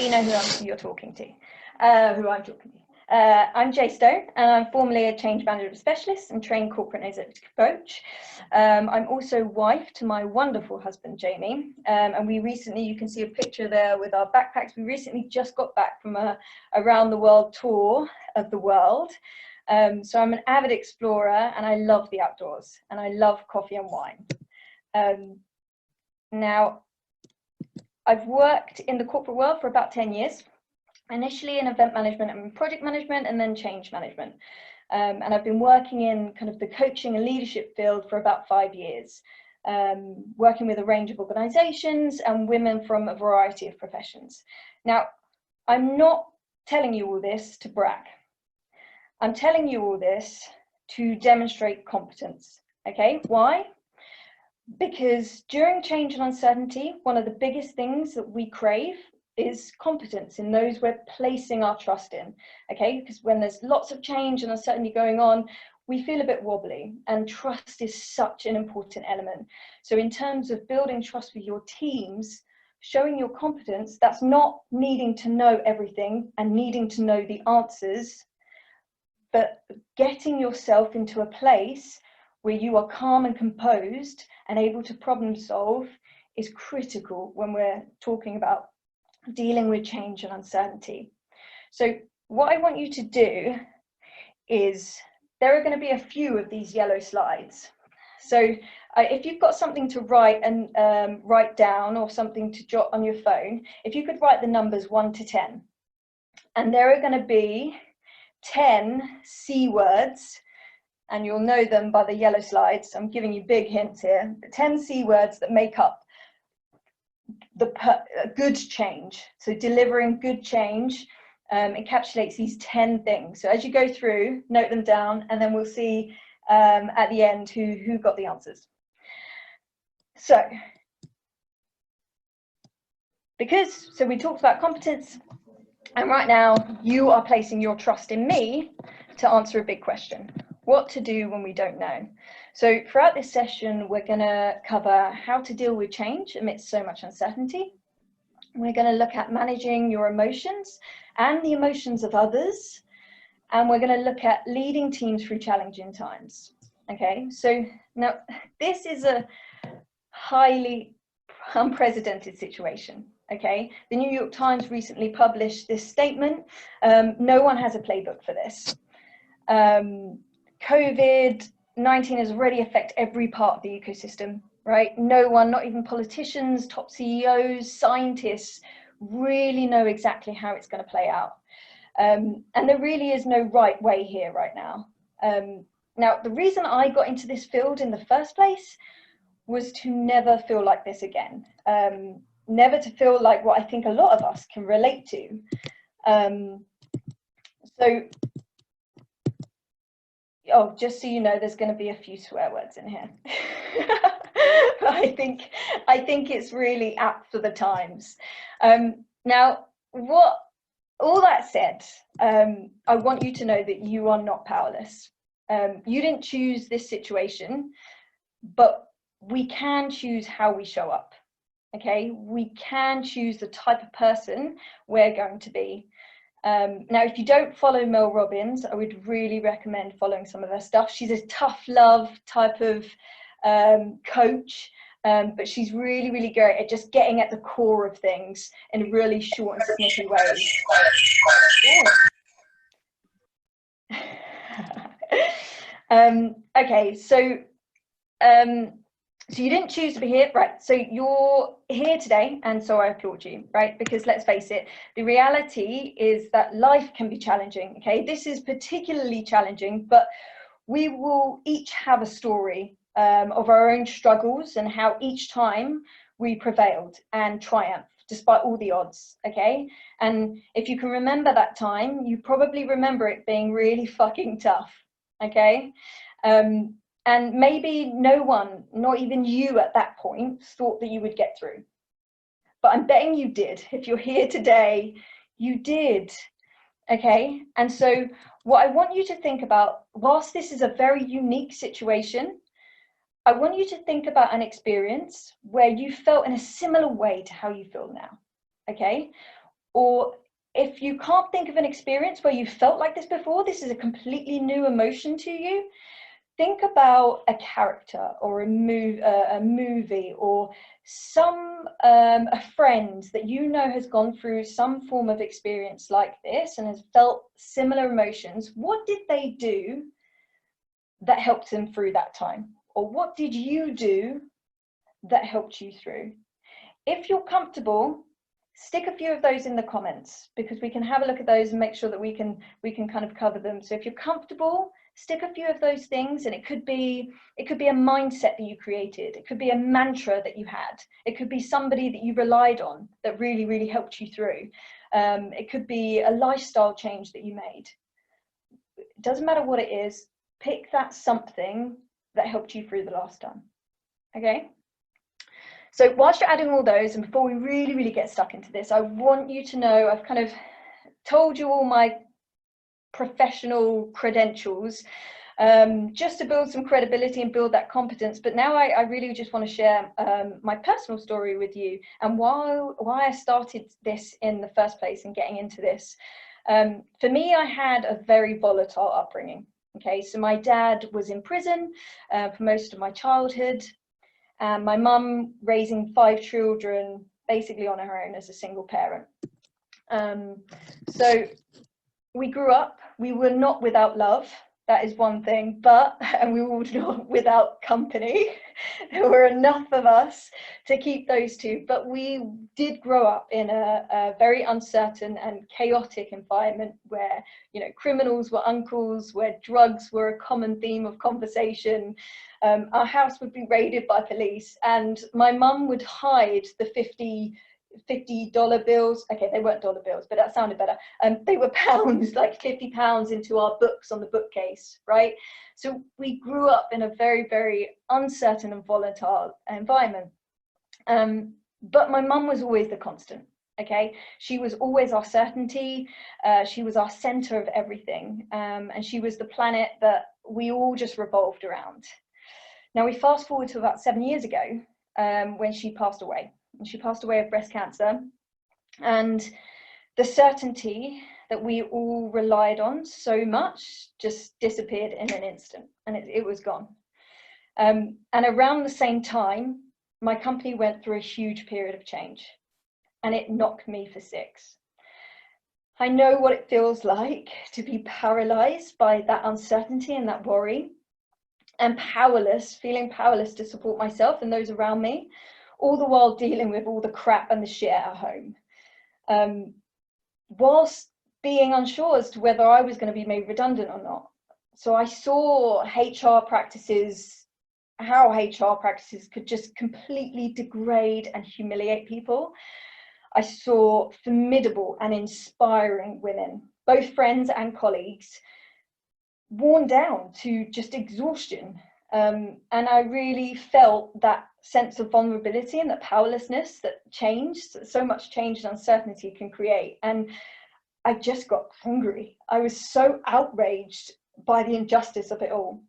You know who you're talking to, who I'm talking to. I'm Jay Stone, and I'm formerly a change management specialist and trained corporate executive coach. I'm also wife to my wonderful husband, Jamie, and we recently, you can see a picture there with our backpacks. We recently just got back from a around the world tour of the world. So I'm an avid explorer, and I love the outdoors, and I love coffee and wine. Now, I've worked in the corporate world for about 10 years, initially in event management and project management, and then change management. And I've been working in kind of the coaching and leadership field for about 5 years, working with a range of organizations and women from a variety of professions. Now, I'm not telling you all this to brag. I'm telling you all this to demonstrate competence. Okay, why? Because during change and uncertainty, one of the biggest things that we crave is competence in those we're placing our trust in. Okay, because when there's lots of change and uncertainty going on, we feel a bit wobbly, and trust is such an important element. So in terms of building trust with your teams, showing your competence, that's not needing to know everything and needing to know the answers, but getting yourself into a place where you are calm and composed and able to problem solve is critical when we're talking about dealing with change and uncertainty. So what I want you to do is, there are going to be a few of these yellow slides. So if you've got something to write and write down, or something to jot on your phone, if you could write the numbers 1 to 10, and there are going to be 10 C words, and you'll know them by the yellow slides. I'm giving you big hints here. The 10 C words that make up the good change. So delivering good change encapsulates these 10 things. So as you go through, note them down, and then we'll see at the end who got the answers. So we talked about competence, and right now you are placing your trust in me to answer a big question: what to do when we don't know. So throughout this session, we're going to cover how to deal with change amidst so much uncertainty. We're going to look at managing your emotions and the emotions of others. And we're going to look at leading teams through challenging times. Okay, so now this is a highly unprecedented situation. Okay, the New York Times recently published this statement. No one has a playbook for this. COVID-19 has already affected every part of the ecosystem, right? No one, not even politicians, top CEOs, scientists, really know exactly how it's going to play out. And there really is no right way here right now. Now, the reason I got into this field in the first place was to never feel like this again. Never to feel like what I think a lot of us can relate to. Oh, just so you know, there's going to be a few swear words in here. But I think it's really apt for the times. Now, all that said, I want you to know that you are not powerless. You didn't choose this situation, but we can choose how we show up. Okay, we can choose the type of person we're going to be. Now, if you don't follow Mel Robbins, I would really recommend following some of her stuff. She's a tough love type of coach, but she's really, really great at just getting at the core of things in really short and snippy ways. Okay, so you didn't choose to be here, right? So you're here today, and so I applaud you, right? Because let's face it, the reality is that life can be challenging, okay? This is particularly challenging, but we will each have a story of our own struggles and how each time we prevailed and triumphed despite all the odds, okay? And if you can remember that time, you probably remember it being really fucking tough, okay? And maybe no one, not even you at that point, thought that you would get through. But I'm betting you did. If you're here today, you did. Okay? And so what I want you to think about, whilst this is a very unique situation, I want you to think about an experience where you felt in a similar way to how you feel now. Okay? Or if you can't think of an experience where you felt like this before, this is a completely new emotion to you, think about a character or a movie or a friend that you know has gone through some form of experience like this and has felt similar emotions. What did they do that helped them through that time? Or what did you do that helped you through? If you're comfortable, stick a few of those in the comments, because we can have a look at those and make sure that we can kind of cover them. So if you're comfortable, stick a few of those things, and it could be a mindset that you created, it could be a mantra that you had, it could be somebody that you relied on that really, really helped you through. It could be a lifestyle change that you made. It doesn't matter what it is, pick that something that helped you through the last time. Okay? So whilst you're adding all those, and before we really, really get stuck into this, I want you to know I've kind of told you all my professional credentials just to build some credibility and build that competence. But now I really just want to share my personal story with you and why I started this in the first place and getting into this. For me, I had a very volatile upbringing. Okay, so my dad was in prison for most of my childhood. And my mum raising 5 children basically on her own as a single parent. So we grew up, we were not without love, that is one thing, and we were not without company. There were enough of us to keep those two, but we did grow up in a very uncertain and chaotic environment where, you know, criminals were uncles, where drugs were a common theme of conversation. Our house would be raided by police, and my mum would hide the $50 bills. Okay, they weren't dollar bills, but that sounded better. They were pounds, like £50 into our books on the bookcase, right? So we grew up in a very, very uncertain and volatile environment. But my mum was always the constant. Okay, she was always our certainty. She was our center of everything, and she was the planet that we all just revolved around. Now we fast forward to about 7 years ago when she passed away. And she passed away of breast cancer. And the certainty that we all relied on so much just disappeared in an instant, and it was gone. And around the same time, my company went through a huge period of change, and it knocked me for 6. I know what it feels like to be paralyzed by that uncertainty and that worry, and feeling powerless to support myself and those around me, all the while dealing with all the crap and the shit at home, whilst being unsure as to whether I was going to be made redundant or not. So I saw how HR practices could just completely degrade and humiliate people. I saw formidable and inspiring women, both friends and colleagues, worn down to just exhaustion. And I really felt that sense of vulnerability and that powerlessness that so much change and uncertainty can create. And I just got hungry. I was so outraged by the injustice of it all.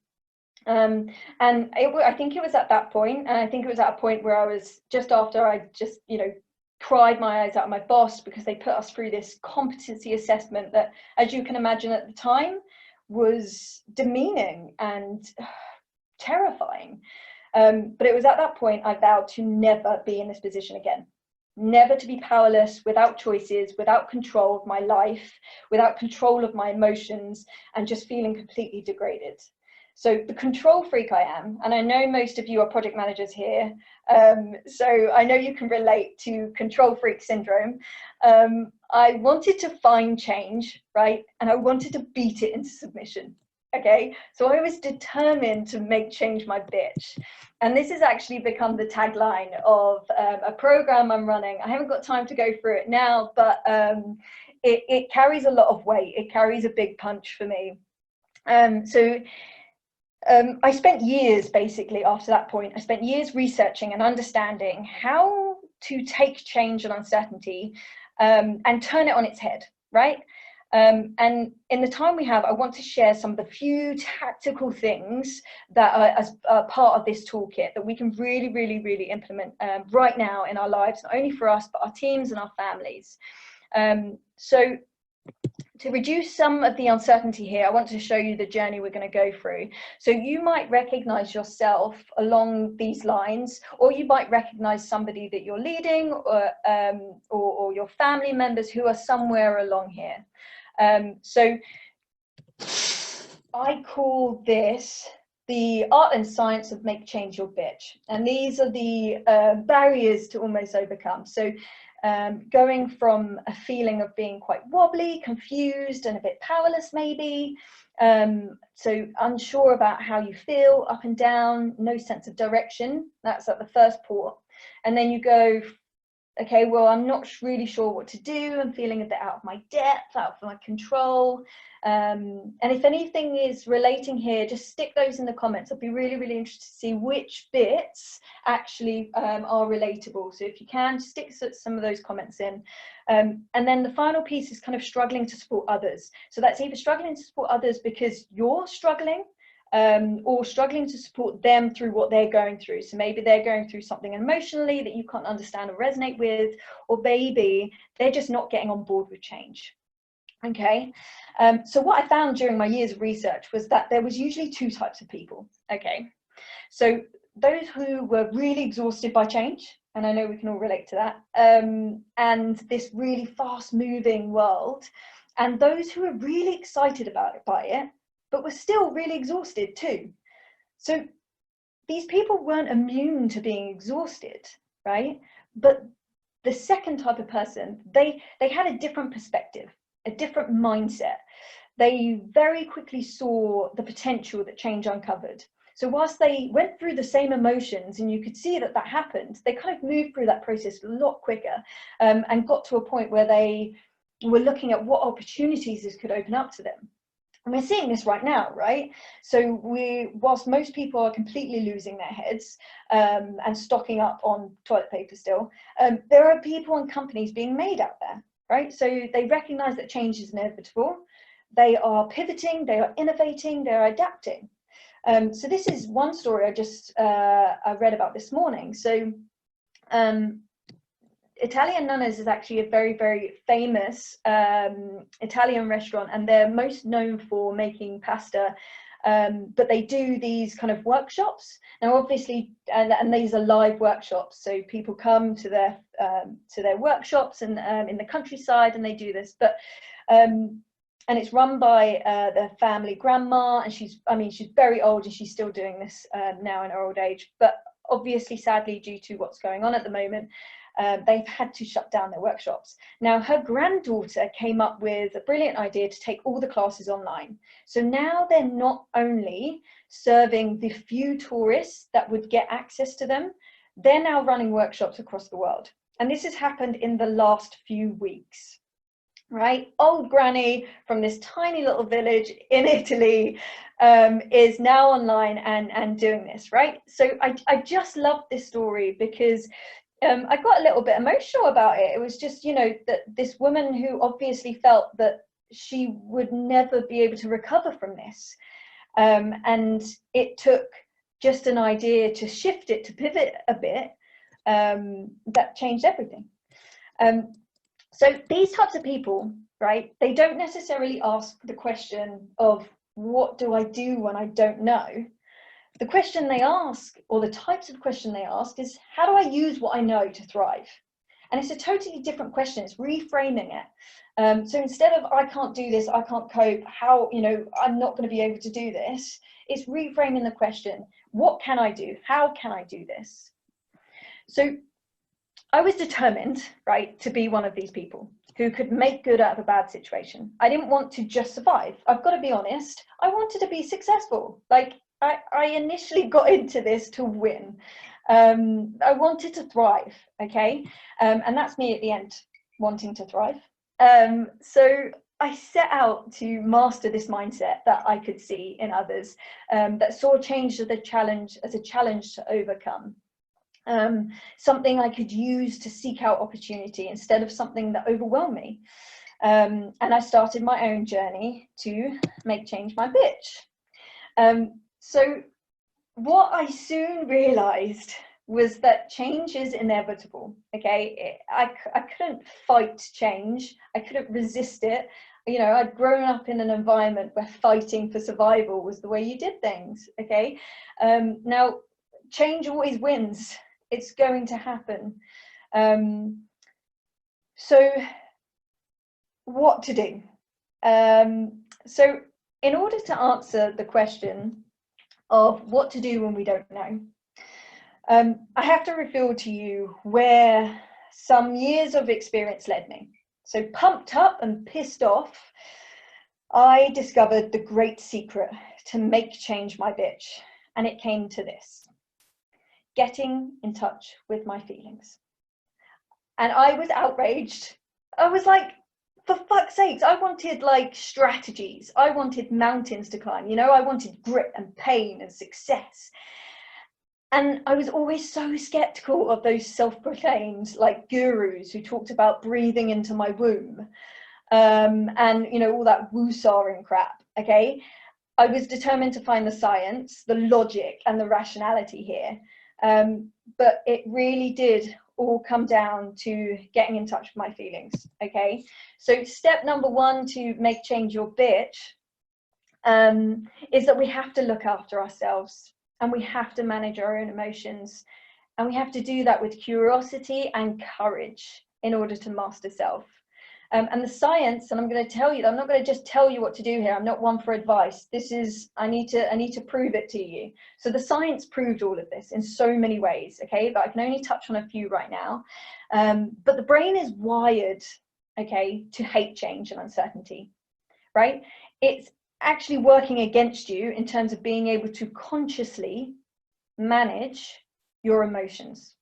And I think it was at that point, and I think it was at a point where I was just after I just, you know, cried my eyes out at my boss because they put us through this competency assessment that, as you can imagine at the time, was demeaning and terrifying. But it was at that point I vowed to never be in this position again. Never to be powerless, without choices, without control of my life, without control of my emotions, and just feeling completely degraded. So the control freak I am, and I know most of you are project managers here, so I know you can relate to control freak syndrome. I wanted to find change, right? And I wanted to beat it into submission. Okay, so I was determined to make change my bitch. And this has actually become the tagline of a program I'm running. I haven't got time to go through it now, but it carries a lot of weight. It carries a big punch for me. I spent years, basically, after that point, I spent years researching and understanding how to take change and uncertainty and turn it on its head, right? And in the time we have, I want to share some of the few tactical things that are as part of this toolkit that we can really, really, really implement right now in our lives, not only for us, but our teams and our families. So to reduce some of the uncertainty here, I want to show you the journey we're going to go through. So you might recognize yourself along these lines, or you might recognize somebody that you're leading, or your family members who are somewhere along here. So I call this the art and science of make change your bitch. And these are the barriers to almost overcome. So going from a feeling of being quite wobbly, confused, and a bit powerless maybe, so unsure about how you feel, up and down, no sense of direction. That's at the first port. And then you go, okay, well, I'm not really sure what to do. I'm feeling a bit out of my depth, out of my control. And if anything is relating here, just stick those in the comments. I'd be really, really interested to see which bits actually are relatable. So if you can, stick some of those comments in. And then the final piece is kind of struggling to support others. So that's either struggling to support others because you're struggling, or struggling to support them through what they're going through. So maybe they're going through something emotionally that you can't understand or resonate with, or maybe they're just not getting on board with change. Okay, so what I found during my years of research was that there was usually two types of people. Okay, so those who were really exhausted by change, and I know we can all relate to that, and this really fast moving world, and those who were really excited by it, but were still really exhausted too. So these people weren't immune to being exhausted, right? But the second type of person, they had a different perspective, a different mindset. They very quickly saw the potential that change uncovered. So whilst they went through the same emotions, and you could see that that happened, they kind of moved through that process a lot quicker, and got to a point where they were looking at what opportunities this could open up to them. And we're seeing this right now, right? So whilst most people are completely losing their heads, and stocking up on toilet paper still, there are people and companies being made out there, right? So they recognize that change is inevitable. They are pivoting, they are innovating, they're adapting. So this is one story I read about this morning. So Italian Nonnas is actually a very, very famous Italian restaurant, and they're most known for making pasta, but they do these kind of workshops. Now, obviously, and these are live workshops, so people come to their workshops and in the countryside, and they do this. But and it's run by their family grandma, and she's very old, and she's still doing this now in her old age. But obviously, sadly, due to what's going on at the moment, they've had to shut down their workshops. Now, her granddaughter came up with a brilliant idea to take all the classes online. So now they're not only serving the few tourists that would get access to them, they're now running workshops across the world. And this has happened in the last few weeks, right? Old granny from this tiny little village in Italy is now online and doing this, right? So I just love this story because I got a little bit emotional about it. It was just, that this woman who obviously felt that she would never be able to recover from this. And it took just an idea to shift it, to pivot a bit, that changed everything. So these types of people, right, they don't necessarily ask the question of, what do I do when I don't know? The question they ask, or the types of question they ask, is how do I use what I know to thrive? And it's a totally different question. It's reframing it. So instead of I can't do this, I can't cope, how, I'm not going to be able to do this, it's reframing the question, what can I do? How can I do this? So I was determined, right, to be one of these people who could make good out of a bad situation. I didn't want to just survive. I've got to be honest. I wanted to be successful. Like, I initially got into this to win. I wanted to thrive, okay? And that's me at the end, wanting to thrive. So I set out to master this mindset that I could see in others, that saw change as a challenge to overcome. Something I could use to seek out opportunity instead of something that overwhelmed me. And I started my own journey to make change my bitch. So what I soon realized was that change is inevitable. Okay, I couldn't fight change. I couldn't resist it. You know, I'd grown up in an environment where fighting for survival was the way you did things. Okay, now change always wins. It's going to happen. So what to do? So in order to answer the question of what to do when we don't know, I have to reveal to you where some years of experience led me. So pumped up and pissed off, I discovered the great secret to make change my bitch. And it came to this: getting in touch with my feelings. And I was outraged. I was like, for fuck's sakes, I wanted like strategies. I wanted mountains to climb, you know, I wanted grit and pain and success. And I was always so skeptical of those self-proclaimed like gurus who talked about breathing into my womb, and you know, all that woo-saring crap. Okay, I was determined to find the science, the logic, and the rationality here, but it really did all come down to getting in touch with my feelings. Okay, so step number one to make change your bitch is that we have to look after ourselves. And we have to manage our own emotions. And we have to do that with curiosity and courage in order to master self. And the science, and I'm going to tell you, I'm not going to just tell you what to do here. I'm not one for advice. This is, I need to prove it to you. So the science proved all of this in so many ways, okay? But I can only touch on a few right now. But the brain is wired, okay, to hate change and uncertainty, right? It's actually working against you in terms of being able to consciously manage your emotions.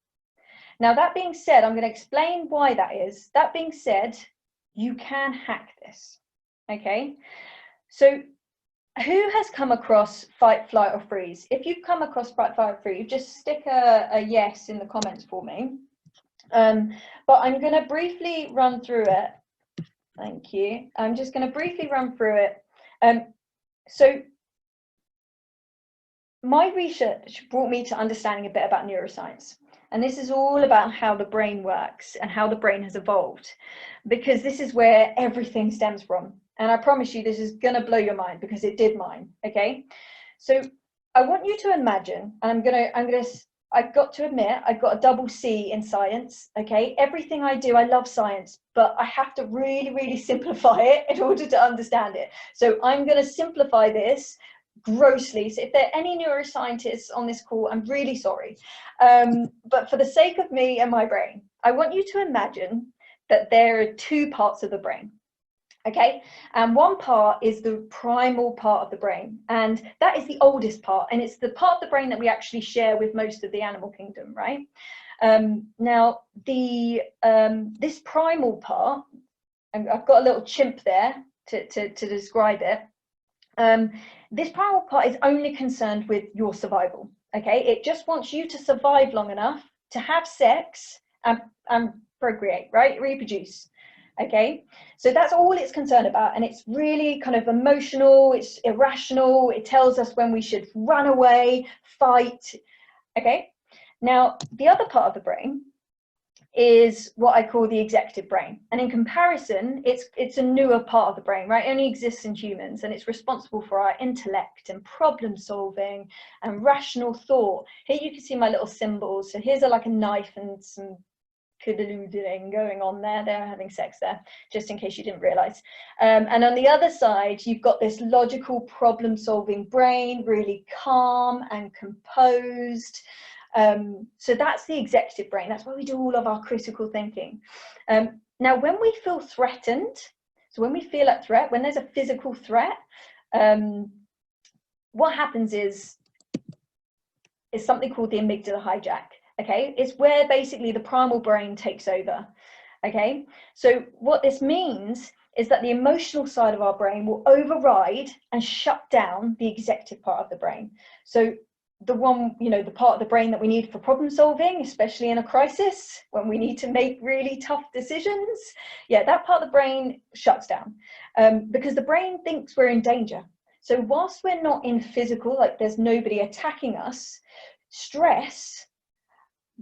Now, that being said, I'm going to explain why that is. That being said, you can hack this. Okay, so who has come across fight, flight, or freeze? If you've come across fight, flight, or freeze, just stick a yes in the comments for me. But I'm going to briefly run through it. Thank you. I'm just going to briefly run through it. So my research brought me to understanding a bit about neuroscience. And this is all about how the brain works and how the brain has evolved, because this is where everything stems from. And I promise you, this is going to blow your mind, because it did mine. Okay, so I want you to imagine, and I've got to admit, I've got a double C in science. Okay, everything I do, I love science, but I have to really, really simplify it in order to understand it. So I'm going to simplify this grossly. So if there are any neuroscientists on this call, I'm really sorry. But for the sake of me and my brain, I want you to imagine that there are two parts of the brain. Okay, and one part is the primal part of the brain, and that is the oldest part, and it's the part of the brain that we actually share with most of the animal kingdom, right? Now, this primal part, and I've got a little chimp there to describe it. This primal part is only concerned with your survival. Okay, it just wants you to survive long enough to have sex and procreate, right? Reproduce. Okay, so that's all it's concerned about, and it's really kind of emotional, it's irrational, it tells us when we should run away, fight. Okay, now the other part of the brain is what I call the executive brain, and in comparison, it's a newer part of the brain, right? It only exists in humans, and it's responsible for our intellect and problem solving and rational thought. Here you can see my little symbols. So here's like a knife and some doing going on there. They're having sex there, just in case you didn't realize. And on the other side, you've got this logical problem solving brain, really calm and composed. So that's the executive brain. That's where we do all of our critical thinking. Now, when we feel threatened, so when we feel a threat, when there's a physical threat, what happens is something called the amygdala hijack. Okay, it's where basically the primal brain takes over. Okay, so what this means is that the emotional side of our brain will override and shut down the executive part of the brain. So the one, you know, the part of the brain that we need for problem solving, especially in a crisis, when we need to make really tough decisions, yeah, that part of the brain shuts down, because the brain thinks we're in danger. So whilst we're not in physical, like there's nobody attacking us, stress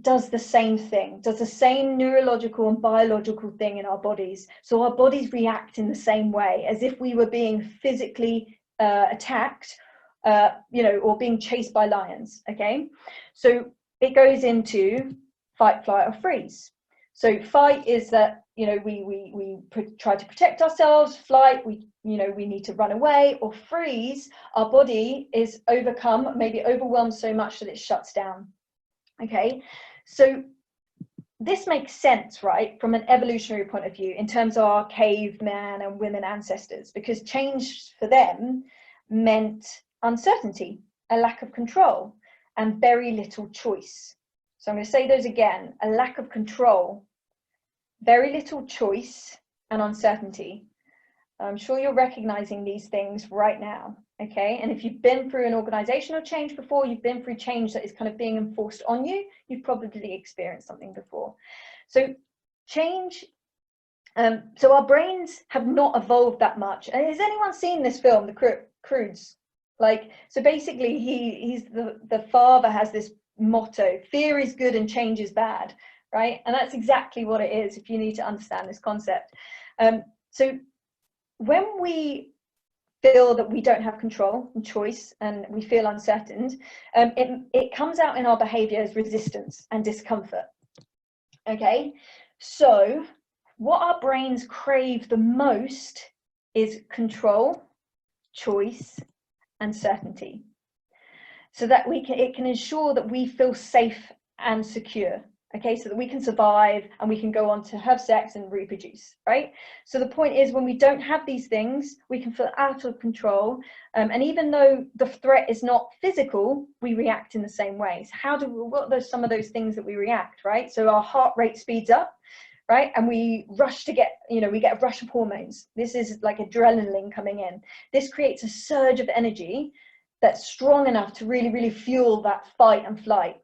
does the same thing, does the same neurological and biological thing in our bodies. So our bodies react in the same way, as if we were being physically attacked, or being chased by lions, okay? So it goes into fight, flight, or freeze. So fight is that, we try to protect ourselves. Flight, we need to run away. Or freeze, our body is overcome, maybe overwhelmed so much that it shuts down. Okay, so this makes sense, right, from an evolutionary point of view, in terms of our caveman and women ancestors, because change for them meant uncertainty, a lack of control, and very little choice. So I'm going to say those again: a lack of control, very little choice, and uncertainty. I'm sure you're recognizing these things right now, okay? And if you've been through an organizational change before, you've been through change that is kind of being enforced on you, you've probably experienced something before. So change, so our brains have not evolved that much. And has anyone seen this film, The Croods? Like, so basically he's the father has this motto: fear is good and change is bad, right? And that's exactly what it is, if you need to understand this concept. So when we feel that we don't have control and choice, and we feel uncertain, it comes out in our behavior as resistance and discomfort. Okay, so what our brains crave the most is control, choice, and certainty, so that it can ensure that we feel safe and secure. Okay, so that we can survive and we can go on to have sex and reproduce, right? So the point is, when we don't have these things, we can feel out of control. And even though the threat is not physical, we react in the same ways. What are some of those things that we react, right? So our heart rate speeds up, right? And we rush to get, we get a rush of hormones. This is like adrenaline coming in. This creates a surge of energy that's strong enough to really, really fuel that fight and flight.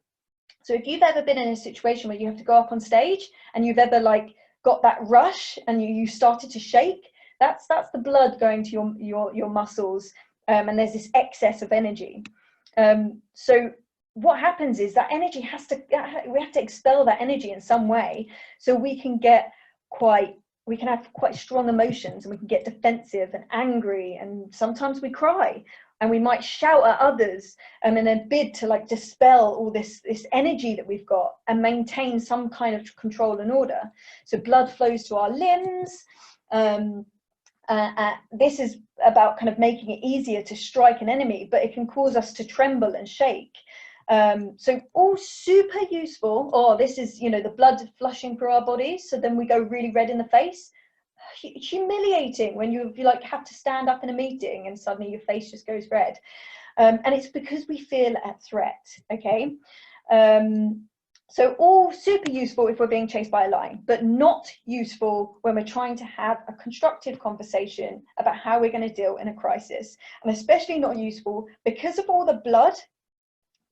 So if you've ever been in a situation where you have to go up on stage and you've ever got that rush and you started to shake, that's the blood going to your muscles, and there's this excess of energy. So what happens is that energy we have to expel that energy in some way, so we can have quite strong emotions, and we can get defensive and angry, and sometimes we cry. And we might shout at others, and then bid to dispel all this energy that we've got and maintain some kind of control and order. So blood flows to our limbs. This is about kind of making it easier to strike an enemy, but it can cause us to tremble and shake. So all super useful. This is, the blood flushing through our bodies, so then we go really red in the face. Humiliating when you have to stand up in a meeting and suddenly your face just goes red, and it's because we feel a threat. Okay, so all super useful if we're being chased by a lion, but not useful when we're trying to have a constructive conversation about how we're going to deal in a crisis, and especially not useful because of all the blood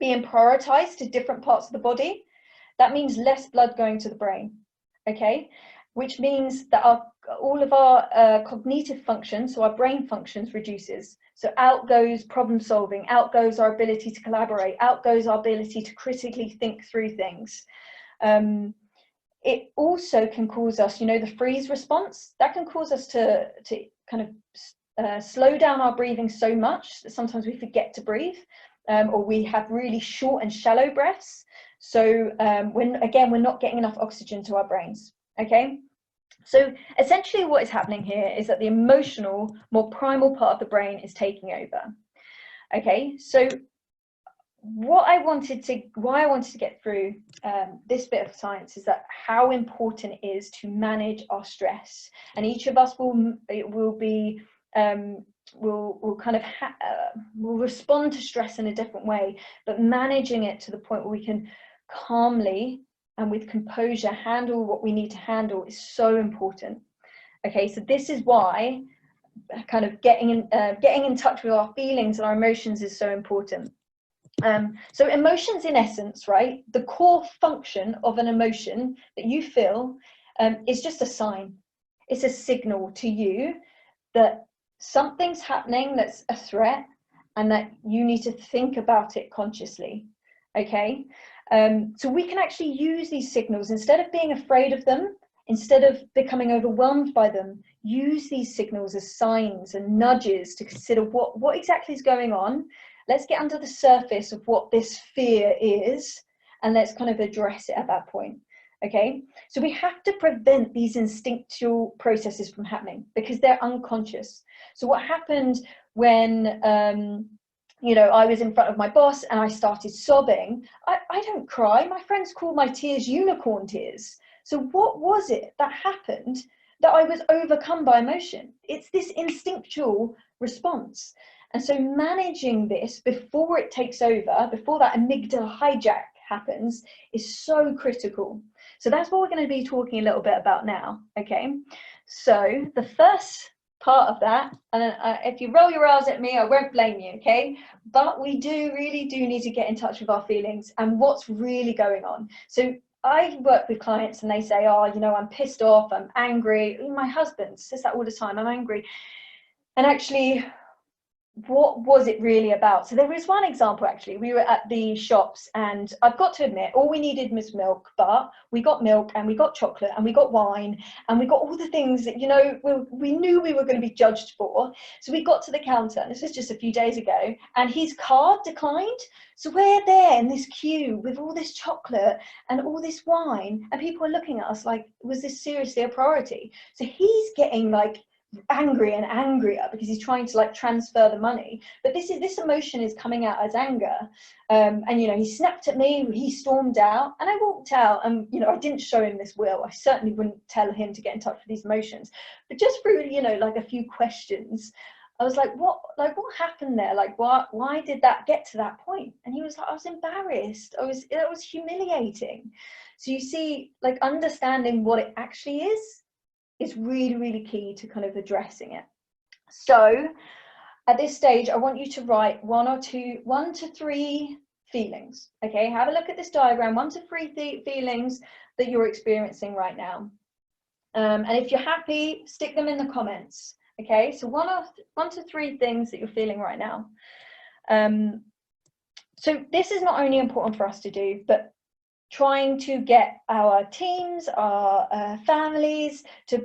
being prioritized to different parts of the body. That means less blood going to the brain. Okay, which means that all of our cognitive functions, so our brain functions, reduces. So out goes problem solving, out goes our ability to collaborate, out goes our ability to critically think through things. It also can cause us, the freeze response, that can cause us to kind of slow down our breathing so much that sometimes we forget to breathe, or we have really short and shallow breaths. So we're not getting enough oxygen to our brains. Okay, so essentially what is happening here is that the emotional, more primal part of the brain is taking over. Okay, so why I wanted to get through this bit of science is that how important it is to manage our stress, and each of us will respond to stress in a different way, but managing it to the point where we can calmly and with composure handle what we need to handle is so important. Okay, so this is why kind of getting in touch with our feelings and our emotions is so important. So emotions, in essence, right, the core function of an emotion that you feel is just a sign. It's a signal to you that something's happening that's a threat and that you need to think about it consciously. Okay, So we can actually use these signals instead of being afraid of them, instead of becoming overwhelmed by them. Use these signals as signs and nudges to consider what exactly is going on. Let's get under the surface of what this fear is, and let's kind of address it at that point. Okay, so we have to prevent these instinctual processes from happening because they're unconscious. So what happened when you know, I was in front of my boss and I started sobbing? I don't cry. My friends call my tears unicorn tears. So what was it that happened that I was overcome by emotion? It's this instinctual response. And so managing this before it takes over, before that amygdala hijack happens, is so critical. So that's what we're going to be talking a little bit about now. Okay, so the first part of that, and if you roll your eyes at me, I won't blame you, okay? But we really do need to get in touch with our feelings and what's really going on. So I work with clients and they say, oh, you know, I'm pissed off, I'm angry. My husband says that all the time, I'm angry. And actually, what was it really about? So there was one example, actually. We were at the shops and I've got to admit, all we needed was milk, but we got milk and we got chocolate and we got wine and we got all the things that, you know, we knew we were going to be judged for. So we got to the counter, and this was just a few days ago, and his card declined. So we're there in this queue with all this chocolate and all this wine, and people are looking at us like, was this seriously a priority? So he's getting like angry and angrier because he's trying to like transfer the money, but this emotion is coming out as anger. And you know, he snapped at me, he stormed out, and I walked out, and you know, I didn't show him this will. I certainly wouldn't tell him to get in touch with these emotions, but just through, you know, like a few questions, I was like, what happened there? Like, why did that get to that point? And he was like, I was embarrassed, it was humiliating. So you see, like, understanding what it actually is really key to kind of addressing it. So at this stage, I want you to write 1 to 3 feelings. Okay, have a look at this diagram, 1 to 3 feelings that you're experiencing right now. And if you're happy, stick them in the comments. Okay, so 1 to 3 things that you're feeling right now. So this is not only important for us to do, but trying to get our teams, our families to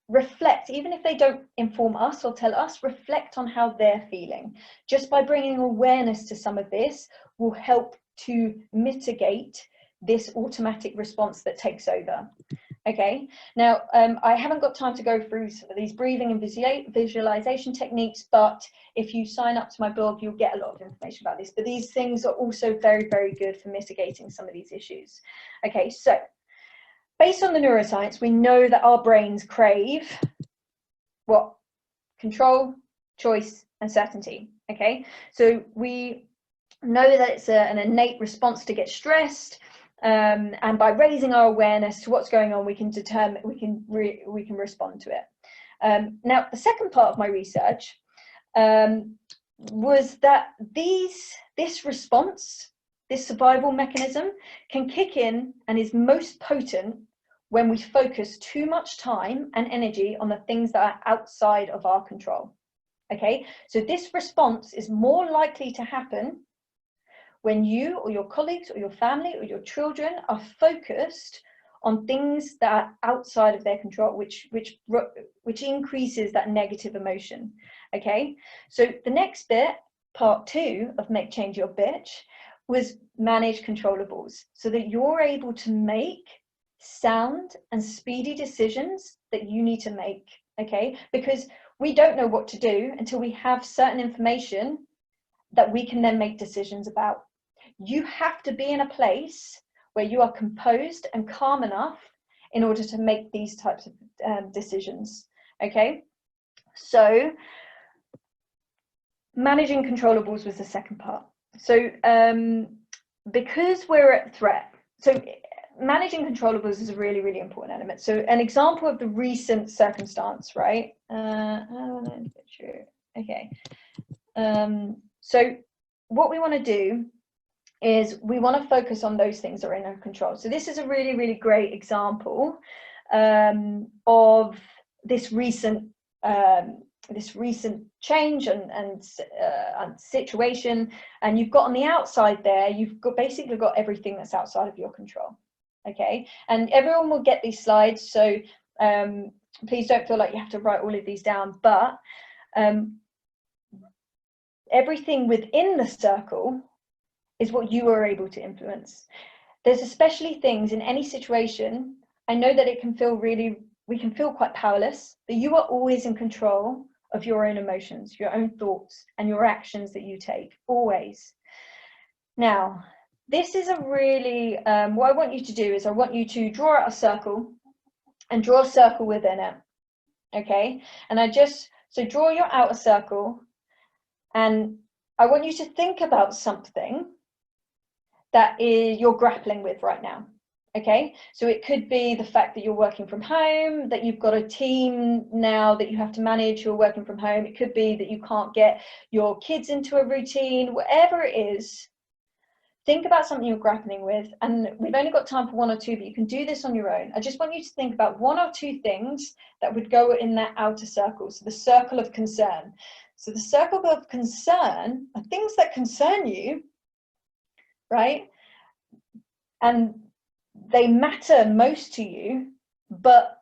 reflect, even if they don't inform us or tell us, reflect on how they're feeling. Just by bringing awareness to some of this will help to mitigate this automatic response that takes over. Okay, now I haven't got time to go through some of these breathing and visualization techniques, but if you sign up to my blog, you'll get a lot of information about this. But these things are also very good for mitigating some of these issues. Okay, so based on the neuroscience, we know that our brains crave what? Control, choice, and certainty. Okay, so we know that it's an innate response to get stressed. And by raising our awareness to what's going on, we can determine, we can respond to it. Now, the second part of my research was that this response, this survival mechanism, can kick in and is most potent when we focus too much time and energy on the things that are outside of our control. Okay, so this response is more likely to happen when you or your colleagues or your family or your children are focused on things that are outside of their control, which increases that negative emotion. Okay, so the next bit, part 2 of Make Change Your Bitch, was manage controllables, so that you're able to make sound and speedy decisions that you need to make. Okay, because we don't know what to do until we have certain information that we can then make decisions about. You have to be in a place where you are composed and calm enough in order to make these types of decisions. Okay, so managing controllables was the second part. So because we're at threat, so managing controllables is a really important element. So an example of the recent circumstance, right? Okay, so what we want to do is we want to focus on those things that are in our control. So this is a really great example of this recent this recent change and situation, and you've got on the outside there, you've basically got everything that's outside of your control. Okay, and everyone will get these slides, so please don't feel like you have to write all of these down, but everything within the circle is what you are able to influence. There's especially things in any situation, I know that it can feel we can feel quite powerless, but you are always in control of your own emotions, your own thoughts, and your actions that you take, always. Now, this is a really, what I want you to do is I want you to draw out a circle and draw a circle within it, okay? And so draw your outer circle, and I want you to think about something that you're grappling with right now. Okay, so it could be the fact that you're working from home, that you've got a team now that you have to manage who are working from home. It could be that you can't get your kids into a routine, whatever it is. Think about something you're grappling with, and we've only got time for one or two, but you can do this on your own. I just want you to think about one or two things that would go in that outer circle, so the circle of concern. So the circle of concern are things that concern you, right? And they matter most to you, but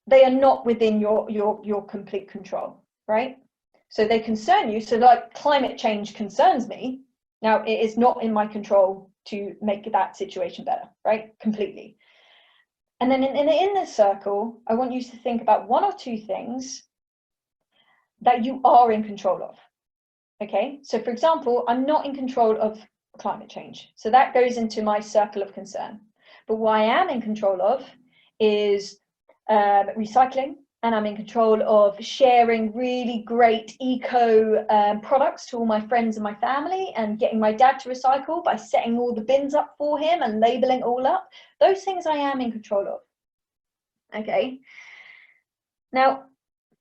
they are not within your complete control, right? So they concern you. So like climate change concerns me. Now it is not in my control to make that situation better, right? Completely. And then in the inner circle, I want you to think about one or two things that you are in control of. Okay, so for example, I'm not in control of climate change. So that goes into my circle of concern. But what I am in control of is recycling, and I'm in control of sharing really great eco products to all my friends and my family, and getting my dad to recycle by setting all the bins up for him and labeling all up. Those things I am in control of. Okay. Now,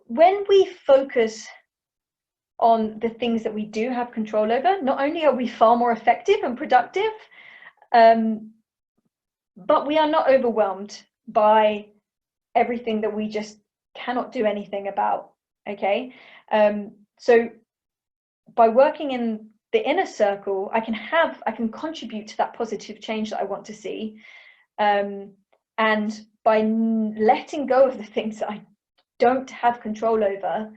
when we focus on the things that we do have control over, not only are we far more effective and productive, but we are not overwhelmed by everything that we just cannot do anything about. Okay, so by working in the inner circle, I can contribute to that positive change that I want to see, and by letting go of the things that I don't have control over,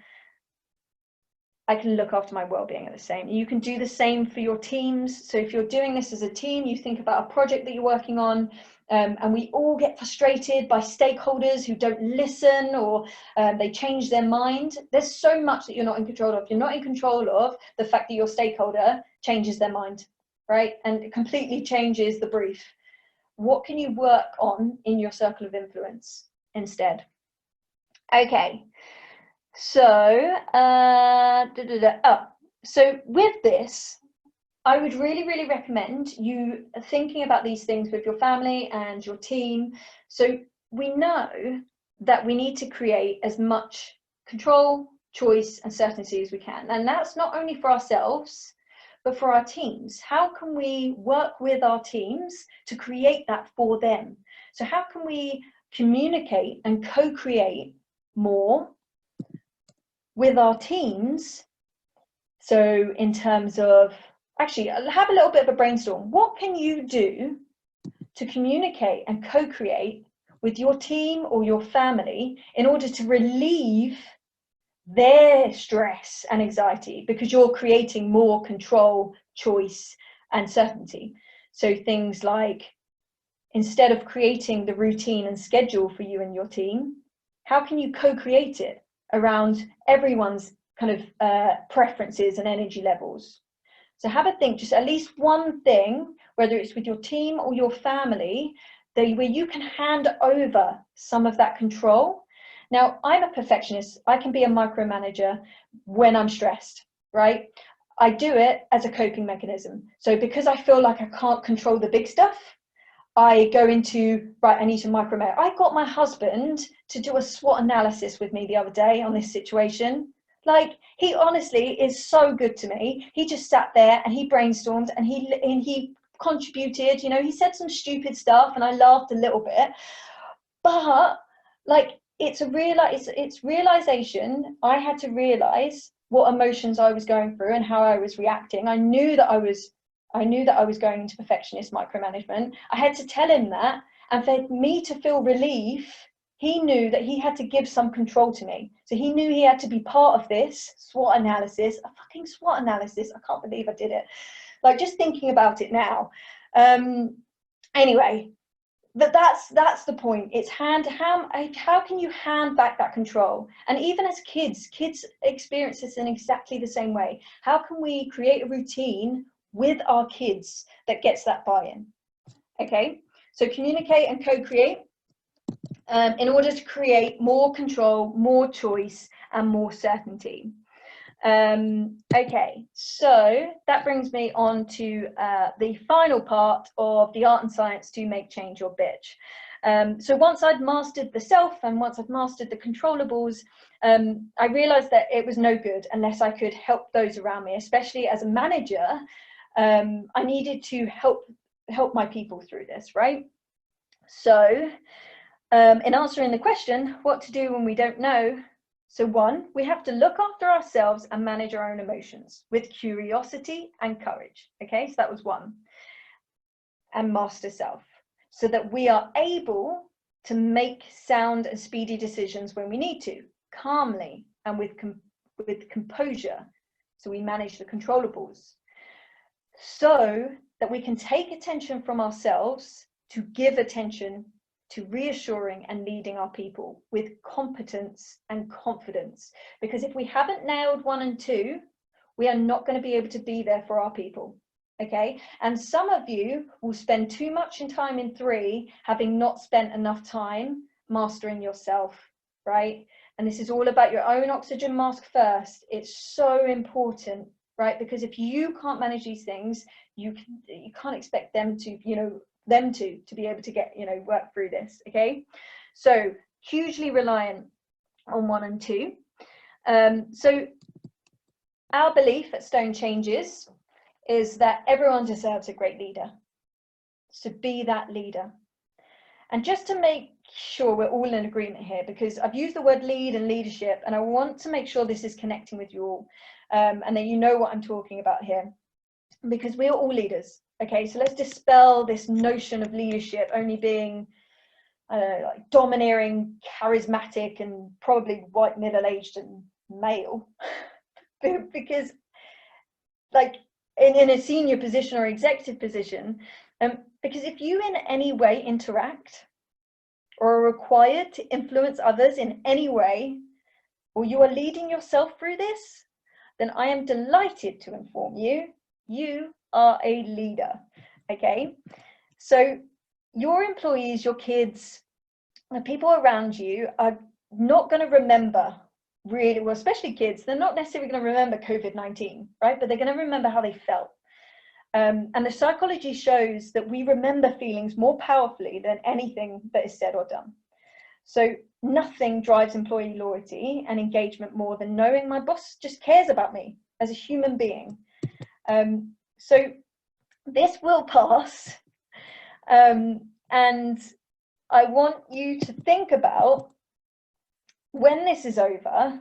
I can look after my well-being at the same. You can do the same for your teams. So if you're doing this as a team, you think about a project that you're working on, and we all get frustrated by stakeholders who don't listen, or they change their mind. There's so much that you're not in control of. You're not in control of the fact that your stakeholder changes their mind, right? And it completely changes the brief. What can you work on in your circle of influence instead? Okay. So, so with this, I would really, really recommend you thinking about these things with your family and your team. So we know that we need to create as much control, choice, and certainty as we can. And that's not only for ourselves, but for our teams. How can we work with our teams to create that for them? So how can we communicate and co-create more with our teams? So in terms of, actually, I'll have a little bit of a brainstorm. What can you do to communicate and co-create with your team or your family in order to relieve their stress and anxiety, because you're creating more control, choice, and certainty? So things like, instead of creating the routine and schedule for you and your team, how can you co-create it around everyone's kind of preferences and energy levels? So have a think, just at least one thing, whether it's with your team or your family, where you can hand over some of that control. Now, I'm a perfectionist. I can be a micromanager when I'm stressed, right? I do it as a coping mechanism. So because I feel like I can't control the big stuff, I go into, right, I need to micromanage. I got my husband to do a SWOT analysis with me the other day on this situation. Like, he honestly is so good to me. He just sat there and he brainstormed and he contributed, you know, he said some stupid stuff and I laughed a little bit. But like, it's realization. I had to realize what emotions I was going through and how I was reacting. I knew that I was going into perfectionist micromanagement. I had to tell him that, and for me to feel relief, he knew that he had to give some control to me. So he knew he had to be part of this SWOT analysis, a fucking SWOT analysis. I can't believe I did it. Like, just thinking about it now. Anyway, that's the point. It's how can you hand back that control? And even as kids experience this in exactly the same way. How can we create a routine with our kids that gets that buy-in? Okay, so communicate and co-create in order to create more control, more choice, and more certainty. Okay, so that brings me on to the final part of the art and science to make change your bitch. So once I'd mastered the self and once I'd mastered the controllables, I realized that it was no good unless I could help those around me, especially as a manager. I needed to help my people through this, right? So in answering the question, what to do when we don't know? So 1, we have to look after ourselves and manage our own emotions with curiosity and courage. Okay, so that was 1. And master self, so that we are able to make sound and speedy decisions when we need to, calmly and with composure. So we manage the controllables, so that we can take attention from ourselves to give attention to reassuring and leading our people with competence and confidence. Because if we haven't nailed 1 and 2, we are not going to be able to be there for our people. Okay, and some of you will spend too much time in 3, having not spent enough time mastering yourself, right? And this is all about your own oxygen mask first. It's so important, right? Because if you can't manage these things, you can't expect them to, to be able to get, work through this. Okay, so hugely reliant on 1 and 2. So our belief at Stone Changes is that everyone deserves a great leader. So be that leader. And just to make sure we're all in agreement here, because I've used the word lead and leadership, and I want to make sure this is connecting with you all, and that you know what I'm talking about here, because we're all leaders. Okay, so let's dispel this notion of leadership only being, I don't know, like domineering, charismatic, and probably white, middle-aged, and male. Because, like, in a senior position or executive position, because if you in any way interact or are required to influence others in any way, or you are leading yourself through this, then I am delighted to inform you, you are a leader. Okay, so your employees, your kids, the people around you are not going to remember really, well, especially kids, they're not necessarily going to remember COVID-19, right? But they're going to remember how they felt. And the psychology shows that we remember feelings more powerfully than anything that is said or done. So nothing drives employee loyalty and engagement more than knowing my boss just cares about me as a human being. So this will pass. And I want you to think about, when this is over,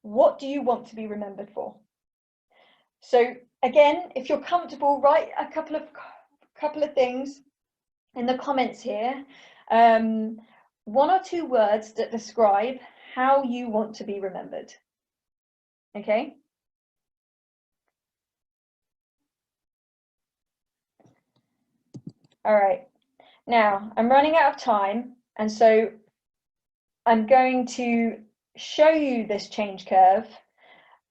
what do you want to be remembered for? So again, if you're comfortable, write a couple of things in the comments here. 1 or 2 words that describe how you want to be remembered. Okay. All right. Now I'm running out of time, and so I'm going to show you this change curve,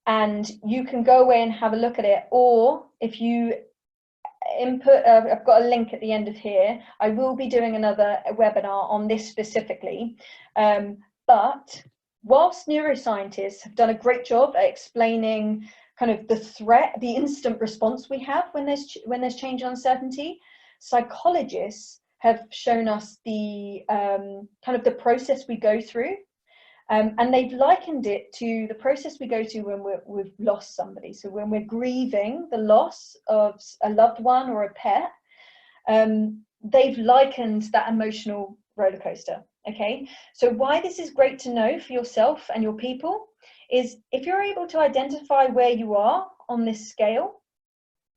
and you can go away and have a look at it, or if you input, I've got a link at the end of here. I will be doing another webinar on this specifically, but whilst neuroscientists have done a great job at explaining kind of the threat, the instant response we have when there's change and uncertainty, psychologists have shown us the kind of the process we go through. And they've likened it to the process we go to when we've lost somebody. So when we're grieving the loss of a loved one or a pet, they've likened that emotional roller coaster. Okay, so why this is great to know for yourself and your people is if you're able to identify where you are on this scale,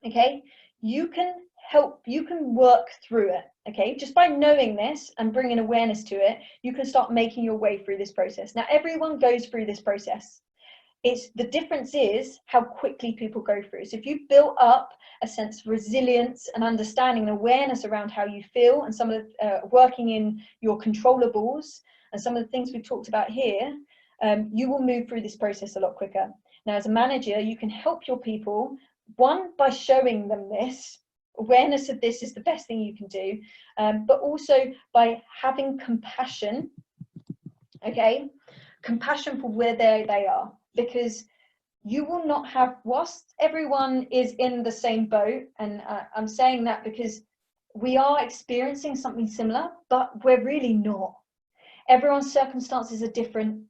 okay, you can work through it. Okay, just by knowing this and bringing awareness to it, you can start making your way through this process. Now, everyone goes through this process. The difference is how quickly people go through. So if you've built up a sense of resilience and understanding and awareness around how you feel and some of the working in your controllables and some of the things we've talked about here, you will move through this process a lot quicker. Now, as a manager, you can help your people, one, by showing them this. Awareness of this is the best thing you can do, but also by having compassion, okay? Compassion for where they are, because you will not have, whilst everyone is in the same boat, and I'm saying that because we are experiencing something similar, but we're really not. Everyone's circumstances are different.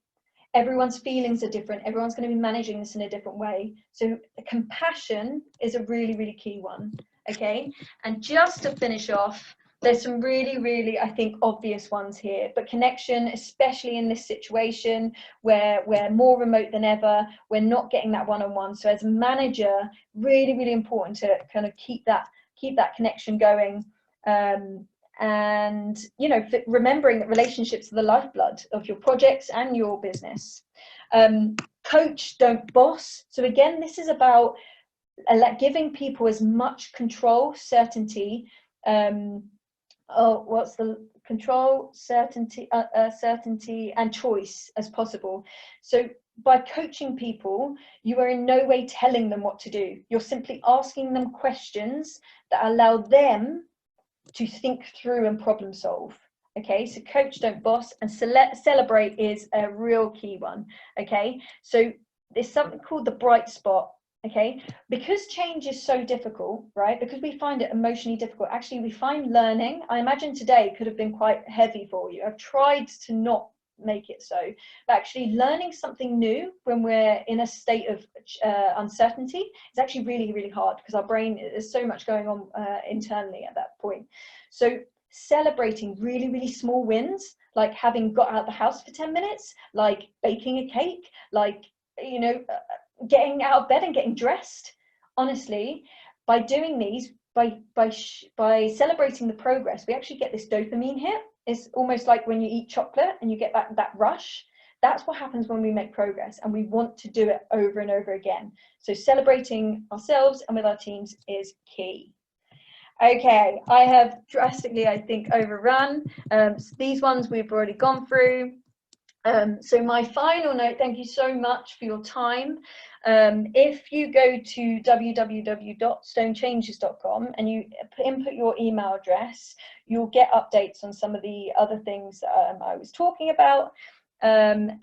Everyone's feelings are different. Everyone's going to be managing this in a different way. So compassion is a really, really key one. Okay. And just to finish off, there's some really, really, I think, obvious ones here, but connection, especially in this situation where we're more remote than ever, we're not getting that one-on-one. So as a manager, really, really important to kind of keep that connection going. And, you know, remembering that relationships are the lifeblood of your projects and your business. Coach, don't boss. So again, this is about giving people as much control, certainty, what's the control, certainty and choice as possible. So by coaching people, you are in no way telling them what to do. You're simply asking them questions that allow them to think through and problem solve. Okay, so coach, don't boss, and celebrate is a real key one. Okay, so there's something called the bright spot. Okay, because change is so difficult, right? Because we find it emotionally difficult. Actually, we find learning, I imagine today could have been quite heavy for you. I've tried to not make it so, but actually learning something new when we're in a state of uncertainty is actually really, really hard, because our brain, there's so much going on internally at that point. So celebrating really, really small wins, like having got out of the house for 10 minutes, like baking a cake, like, you know, getting out of bed and getting dressed. Honestly, by doing these, by celebrating the progress, we actually get this dopamine hit. It's almost like when you eat chocolate and you get that rush. That's what happens when we make progress, and we want to do it over and over again. So celebrating ourselves and with our teams is key. Okay, I have drastically, I think, overrun. So these ones we've already gone through. So my final note, thank you so much for your time. If you go to www.stonechanges.com and you input your email address, you'll get updates on some of the other things I was talking about. And